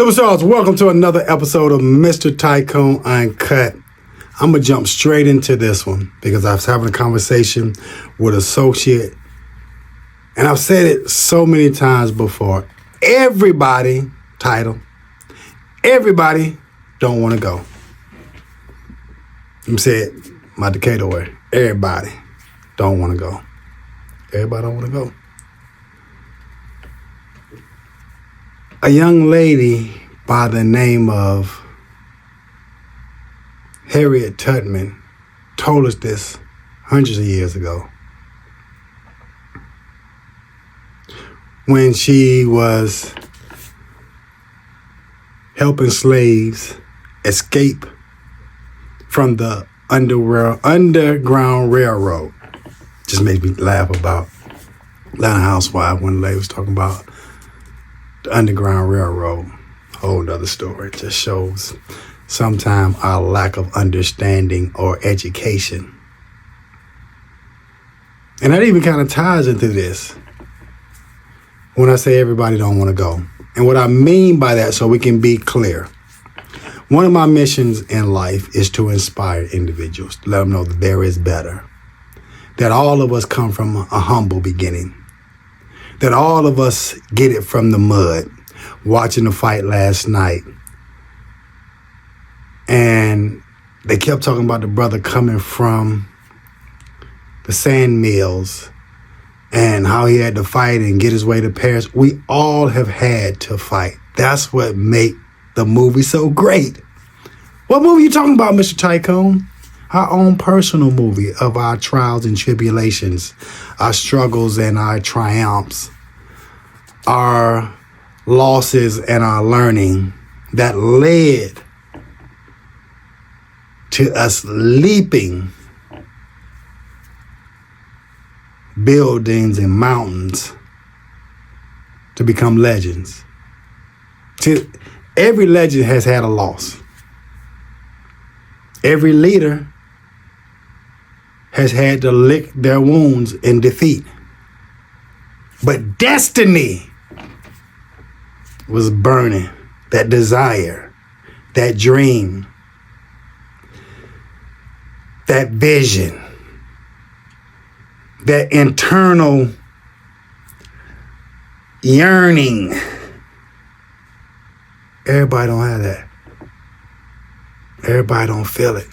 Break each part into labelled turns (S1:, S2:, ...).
S1: Superstars, welcome to another episode of Mr. Tycoon UnCut. I'm going to jump straight into this one because I was having a conversation with an associate, and I've said it so many times before. Everybody don't want to go. I'm saying my Decatur way. Everybody don't want to go. Everybody don't want to go. A young lady by the name of Harriet Tubman told us this hundreds of years ago when she was helping slaves escape from the Underground Railroad. Just made me laugh about Atlanta Housewife when the lady was talking about the Underground Railroad. Whole nother story. It just shows sometimes our lack of understanding or education. And that even kind of ties into this when I say everybody don't want to go. And what I mean by that, so we can be clear, one of my missions in life is to inspire individuals, to let them know that there is better, that all of us come from a humble beginning, that all of us get it from the mud, watching the fight last night. And they kept talking about the brother coming from the sand mills and how he had to fight and get his way to Paris. We all have had to fight. That's what make the movie so great. What movie you talking about, Mr. Tycoon? Our own personal movie of our trials and tribulations, our struggles and our triumphs, our losses and our learning that led to us leaping buildings and mountains to become legends. See, every legend has had a loss. Every leader has had to lick their wounds in defeat. But destiny was burning, that desire, that dream, that vision, that internal yearning. Everybody don't have that. Everybody don't feel it.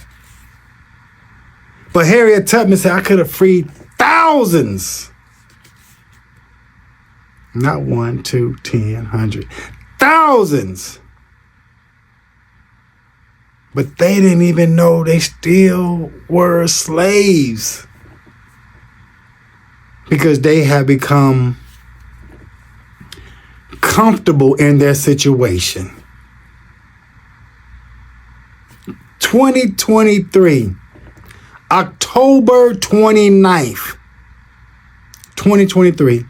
S1: But Harriet Tubman said, I could have freed thousands. Not 1, 2, 10, 100. Thousands. But they didn't even know they still were slaves. Because they had become comfortable in their situation. 2023, October 29th, 2023.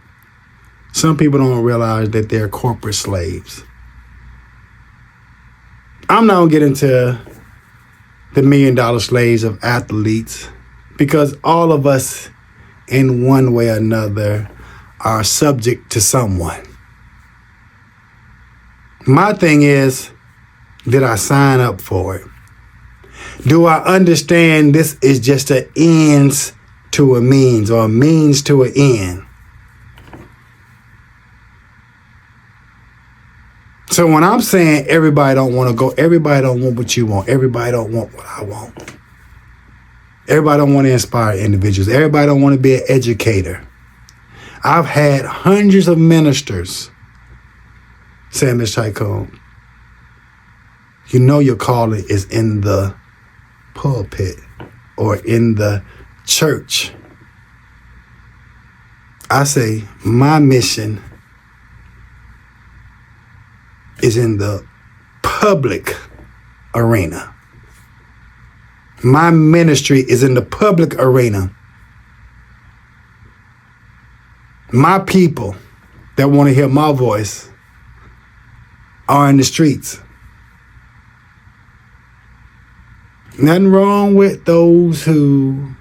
S1: Some people don't realize that they're corporate slaves. I'm not going to get into the $1 million slaves of athletes because all of us in one way or another are subject to someone. My thing is, did I sign up for it? Do I understand this is just an ends to a means or a means to an end? So when I'm saying everybody don't want to go, everybody don't want what you want. Everybody don't want what I want. Everybody don't want to inspire individuals. Everybody don't want to be an educator. I've had hundreds of ministers saying, Mr. Tycoon, you know your calling is in the pulpit or in the church. I say my mission is in the public arena. My ministry is in the public arena. My people that want to hear my voice are in the streets. Nothing wrong with those who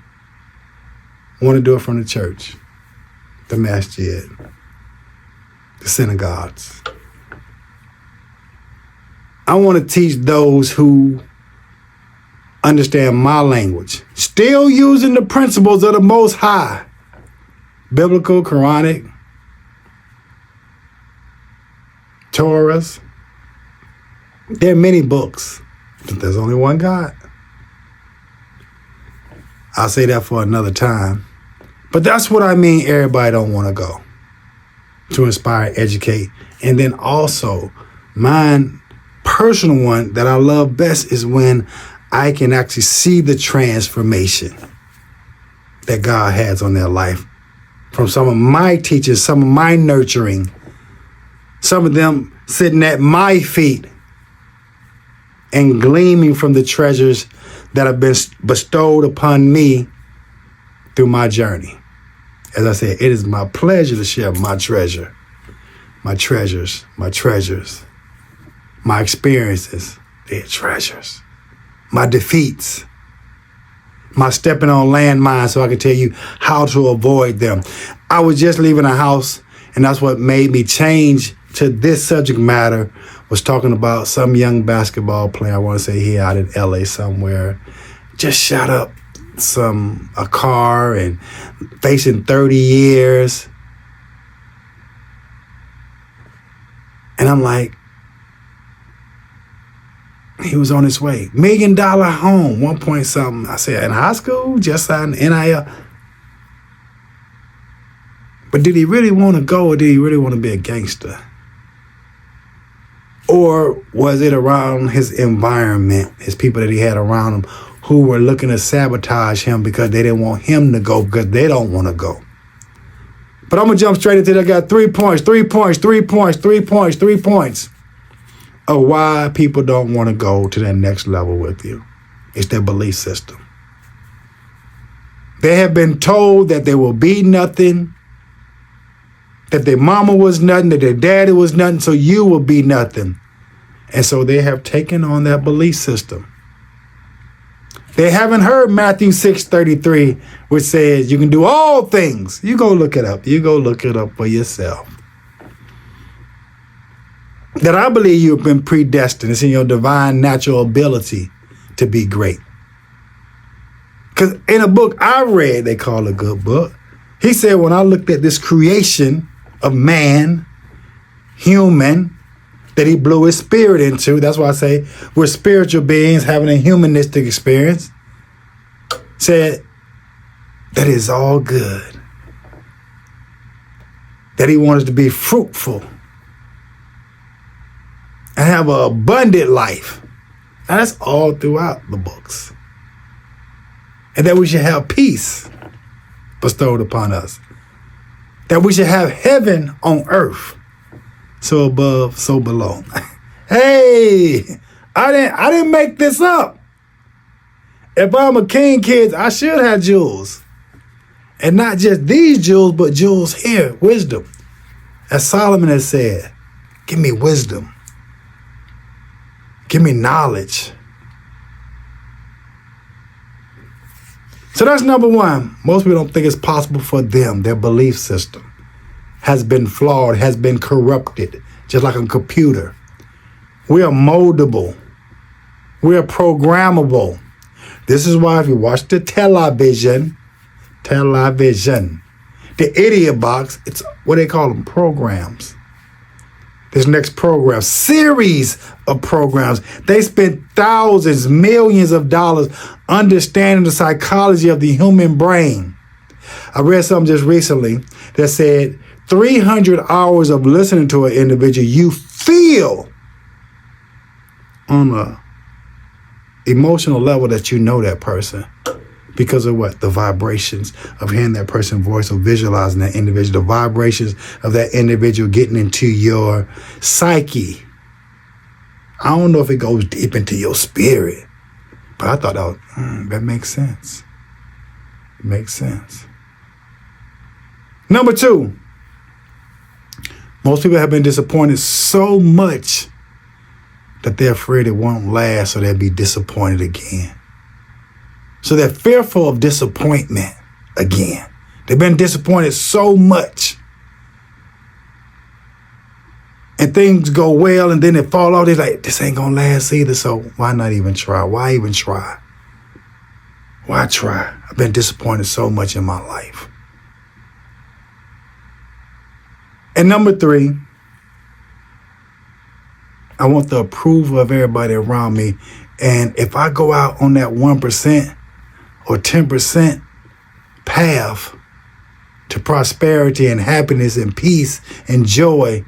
S1: want to do it from the church, the masjid, the synagogues. I want to teach those who understand my language, still using the principles of the Most High, biblical, Quranic, Torahs. There are many books, but there's only one God. I'll say that for another time. But that's what I mean, everybody don't want to go. To inspire, educate, and then also mine personal one that I love best is when I can actually see the transformation that God has on their life from some of my teachers, some of my nurturing, some of them sitting at my feet and gleaming from the treasures that have been bestowed upon me through my journey. As I said, it is my pleasure to share my treasure, my treasures, my experiences, they're treasures, my defeats, my stepping on landmines so I can tell you how to avoid them. I was just leaving a house, and that's what made me change to this subject matter, was talking about some young basketball player, I want to say here out in LA somewhere, just shot up a car and facing 30 years. And I'm like, he was on his way. $1 million home, 1 point something. I said, in high school, just signed NIL. But did he really want to go, or did he really want to be a gangster? Or was it around his environment, his people that he had around him, who were looking to sabotage him because they didn't want him to go because they don't want to go? But I'm going to jump straight into that. I got 3 points of why people don't want to go to that next level with you. It's their belief system. They have been told that there will be nothing, that their mama was nothing, that their daddy was nothing, so you will be nothing. And so they have taken on that belief system. They haven't heard Matthew 6:33, which says you can do all things. You go look it up. You go look it up for yourself. That I believe you've been predestined. It's in your divine natural ability to be great. Because in a book I read, they call it a good book, he said when I looked at this creation of man, human, that he blew his spirit into, that's why I say we're spiritual beings having a humanistic experience, said that is all good. That he wanted to be fruitful and have an abundant life. And that's all throughout the books. And that we should have peace bestowed upon us. That we should have heaven on earth. So above, so below. Hey, I didn't make this up. If I'm a king, kids, I should have jewels. And not just these jewels, but jewels here, wisdom. As Solomon has said, give me wisdom. Give me knowledge. So that's number one. Most people don't think it's possible for them. Their belief system has been flawed, has been corrupted, just like a computer. We are moldable. We are programmable. This is why if you watch the television, the idiot box, it's what they call them, programs. This next program, series of programs. They spent thousands, millions of dollars understanding the psychology of the human brain. I read something just recently that said 300 hours of listening to an individual, you feel on a emotional level that you know that person. Because of what? The vibrations of hearing that person's voice or visualizing that individual. The vibrations of that individual getting into your psyche. I don't know if it goes deep into your spirit. But I thought that makes sense. It makes sense. Number two. Most people have been disappointed so much that they're afraid it won't last, so they'll be disappointed again. So they're fearful of disappointment again. They've been disappointed so much and things go well and then it fall off. They're like, this ain't gonna last either, so why not even try? Why even try? Why try? I've been disappointed so much in my life. And number 3, I want the approval of everybody around me. And if I go out on that 1% or 10% path to prosperity and happiness and peace and joy,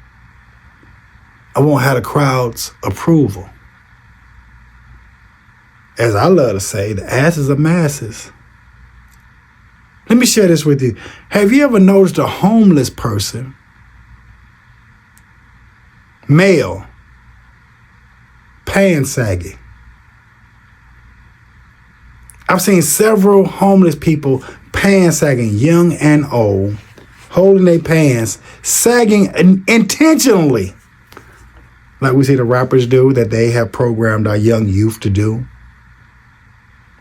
S1: I won't have the crowd's approval. As I love to say, the asses are masses. Let me share this with you. Have you ever noticed a homeless person, male, pants sagging? I've seen several homeless people pants sagging, young and old, holding their pants, sagging intentionally, like we see the rappers do, that they have programmed our young youth to do.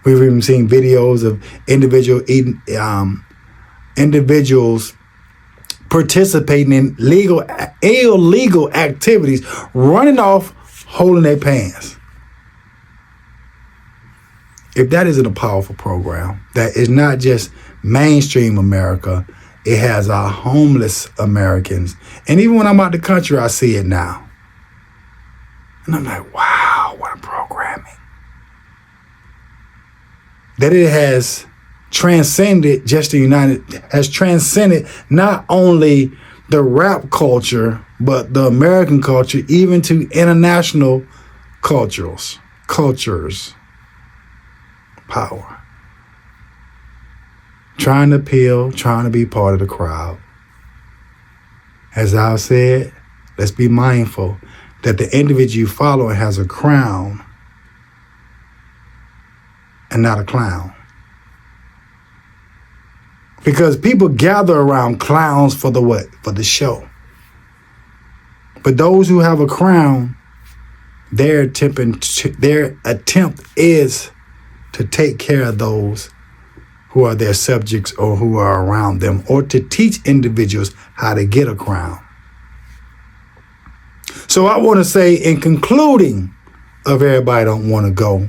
S1: We've even seen videos of individuals participating in illegal activities, running off, holding their pants. If that isn't a powerful program, that is not just mainstream America, it has our homeless Americans. And even when I'm out the country, I see it now. And I'm like, wow, what a programming. That it has transcended has transcended not only the rap culture, but the American culture, even to international cultures. Power. Trying to appeal, trying to be part of the crowd. As I said, let's be mindful that the individual you follow has a crown and not a clown. Because people gather around clowns for the what? For the show. But those who have a crown, their attempt is to take care of those who are their subjects or who are around them, or to teach individuals how to get a crown. So I want to say, in concluding of everybody don't want to go,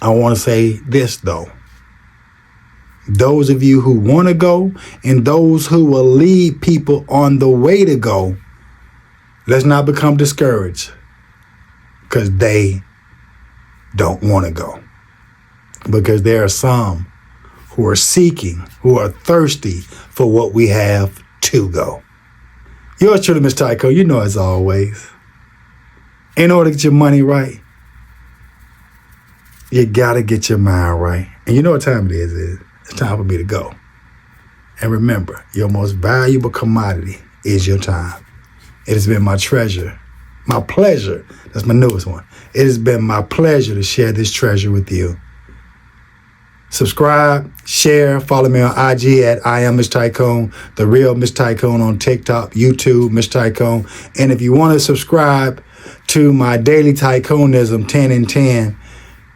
S1: I want to say this though. Those of you who want to go and those who will lead people on the way to go, let's not become discouraged because they don't want to go. Because there are some who are seeking, who are thirsty for what we have to go. Yours truly, Mr. Tycoon, you know as always, in order to get your money right, you got to get your mind right. And you know what time it is? It's time for me to go. And remember, your most valuable commodity is your time. It has been my treasure, my pleasure. That's my newest one. It has been my pleasure to share this treasure with you. Subscribe, share, follow me on IG at I am Mr. Tycoon, the real Mr. Tycoon on TikTok, YouTube, Mr. Tycoon. And if you want to subscribe to my daily Tycoonism, 10 in 10,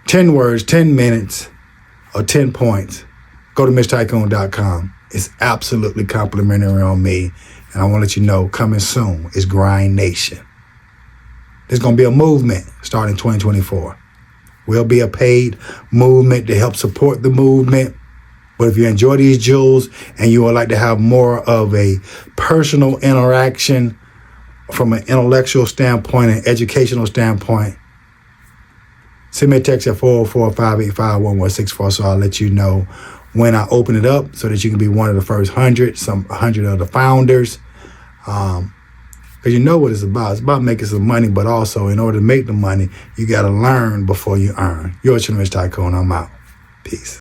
S1: 10 words, 10 minutes, or 10 points, go to MrTycoon.com. It's absolutely complimentary on me. And I want to let you know, coming soon is Grind Nation. There's going to be a movement starting 2024. Will be a paid movement to help support the movement. But if you enjoy these jewels and you would like to have more of a personal interaction from an intellectual standpoint and educational standpoint, send me a text at 404-585-1164 so I'll let you know when I open it up so that you can be one of the first 100 of the founders. Because you know what it's about. It's about making some money, but also in order to make the money, you got to learn before you earn. Yours truly, Mr. Tycoon. I'm out. Peace.